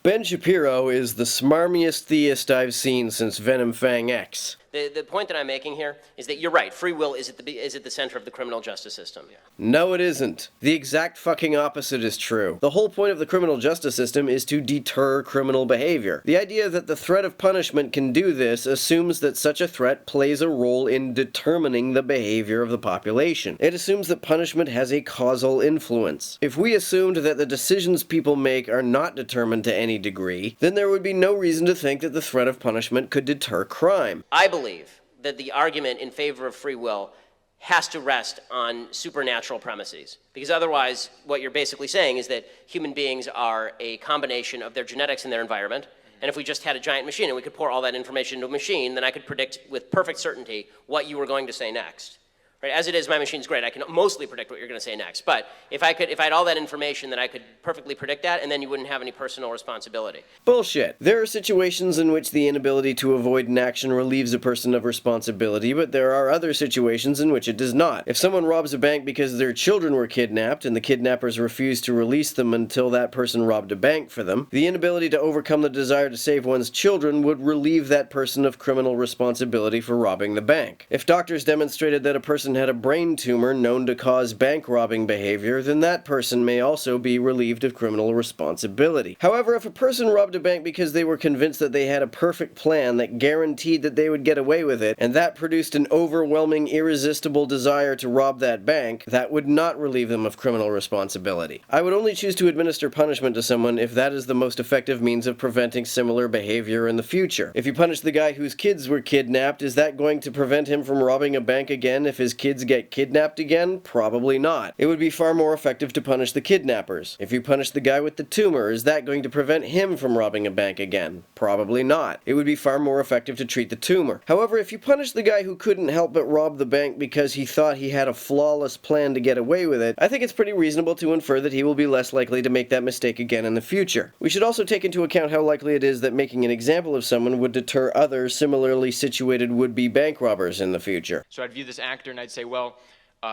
Ben Shapiro is the smarmiest theist I've seen since Venom Fang X. The point that I'm making here is that you're right. Free will is at the center of the criminal justice system. Yeah. No, it isn't. The exact fucking opposite is true. The whole point of the criminal justice system is to deter criminal behavior. The idea that the threat of punishment can do this assumes that such a threat plays a role in determining the behavior of the population. It assumes that punishment has a causal influence. If we assumed that the decisions people make are not determined to any degree, then there would be no reason to think that the threat of punishment could deter crime. I believe that the argument in favor of free will has to rest on supernatural premises. Because otherwise, what you're basically saying is that human beings are a combination of their genetics and their environment. And if we just had a giant machine and we could pour all that information into a machine, then I could predict with perfect certainty what you were going to say next. Right? As it is, my machine's great. I can mostly predict what you're going to say next. But if I had all that information, then I could perfectly predict that, and then you wouldn't have any personal responsibility. Bullshit. There are situations in which the inability to avoid an action relieves a person of responsibility, but there are other situations in which it does not. If someone robs a bank because their children were kidnapped, and the kidnappers refuse to release them until that person robbed a bank for them, the inability to overcome the desire to save one's children would relieve that person of criminal responsibility for robbing the bank. If doctors demonstrated that a person had a brain tumor known to cause bank robbing behavior, then that person may also be relieved of criminal responsibility. However, if a person robbed a bank because they were convinced that they had a perfect plan that guaranteed that they would get away with it, and that produced an overwhelming, irresistible desire to rob that bank, that would not relieve them of criminal responsibility. I would only choose to administer punishment to someone if that is the most effective means of preventing similar behavior in the future. If you punish the guy whose kids were kidnapped, is that going to prevent him from robbing a bank again if his kids get kidnapped again? Probably not. It would be far more effective to punish the kidnappers. If you punish the guy with the tumor, is that going to prevent him from robbing a bank again? Probably not. It would be far more effective to treat the tumor. However, if you punish the guy who couldn't help but rob the bank because he thought he had a flawless plan to get away with it, I think it's pretty reasonable to infer that he will be less likely to make that mistake again in the future. We should also take into account how likely it is that making an example of someone would deter other similarly situated would-be bank robbers in the future. So I'd view this actor and I'd say, well,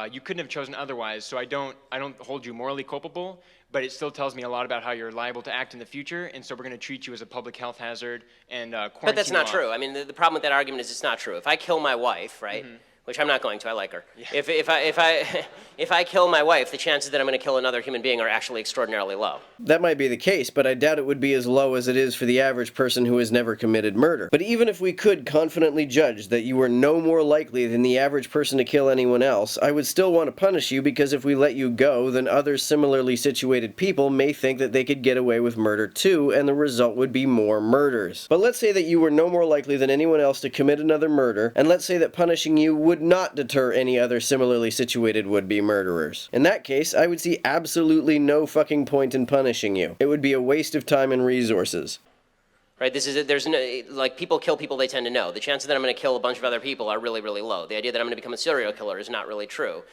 you couldn't have chosen otherwise, so I don't hold you morally culpable, but it still tells me a lot about how you're liable to act in the future, and so we're going to treat you as a public health hazard and quarantine. But that's not true. I mean, the problem with that argument is it's not true. If I kill my wife, right? Mm-hmm. Which I'm not going to. I like her. Yeah. If I kill my wife, the chances that I'm going to kill another human being are actually extraordinarily low. That might be the case, but I doubt it would be as low as it is for the average person who has never committed murder. But even if we could confidently judge that you were no more likely than the average person to kill anyone else, I would still want to punish you, because if we let you go, then other similarly situated people may think that they could get away with murder too, and the result would be more murders. But let's say that you were no more likely than anyone else to commit another murder, and let's say that punishing you would not deter any other similarly situated would-be murderers. In that case, I would see absolutely no fucking point in punishing you. It would be a waste of time and resources. Right, there's no, like, people kill people they tend to know. The chances that I'm going to kill a bunch of other people are really, really low. The idea that I'm going to become a serial killer is not really true.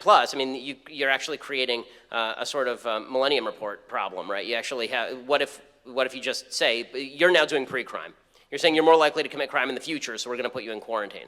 Plus, I mean, you're actually creating a sort of Millennium Report problem, right? You actually have, what if you just say, you're now doing pre-crime. You're saying you're more likely to commit crime in the future, so we're going to put you in quarantine.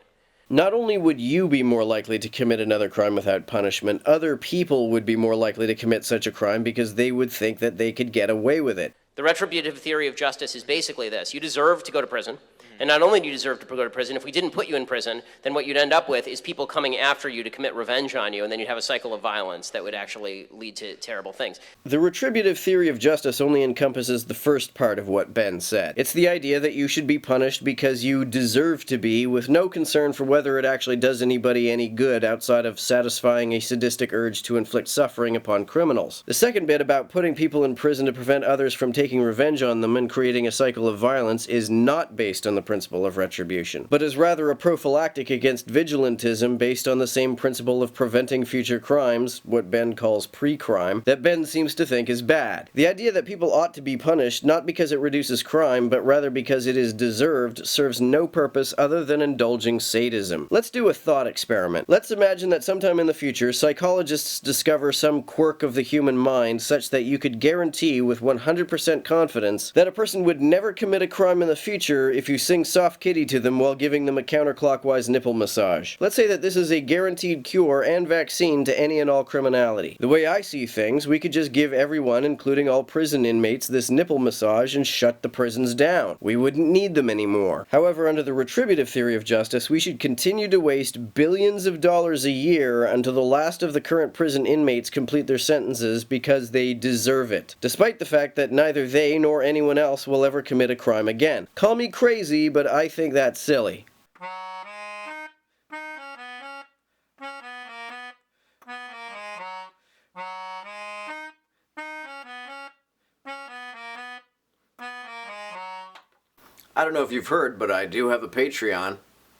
Not only would you be more likely to commit another crime without punishment, other people would be more likely to commit such a crime because they would think that they could get away with it. The retributive theory of justice is basically this. You deserve to go to prison. And not only do you deserve to go to prison, if we didn't put you in prison, then what you'd end up with is people coming after you to commit revenge on you, and then you'd have a cycle of violence that would actually lead to terrible things. The retributive theory of justice only encompasses the first part of what Ben said. It's the idea that you should be punished because you deserve to be, with no concern for whether it actually does anybody any good outside of satisfying a sadistic urge to inflict suffering upon criminals. The second bit about putting people in prison to prevent others from taking revenge on them and creating a cycle of violence is not based on the principle of retribution, but is rather a prophylactic against vigilantism based on the same principle of preventing future crimes, what Ben calls pre-crime, that Ben seems to think is bad. The idea that people ought to be punished not because it reduces crime, but rather because it is deserved, serves no purpose other than indulging sadism. Let's do a thought experiment. Let's imagine that sometime in the future, psychologists discover some quirk of the human mind such that you could guarantee with 100% 100% confidence that a person would never commit a crime in the future if you sing Soft Kitty to them while giving them a counterclockwise nipple massage. Let's say that this is a guaranteed cure and vaccine to any and all criminality. The way I see things, we could just give everyone, including all prison inmates, this nipple massage and shut the prisons down. We wouldn't need them anymore. However, under the retributive theory of justice, we should continue to waste billions of dollars a year until the last of the current prison inmates complete their sentences because they deserve it, despite the fact that neither they nor anyone else will ever commit a crime again. Call me crazy, but I think that's silly. I don't know if you've heard, but I do have a Patreon.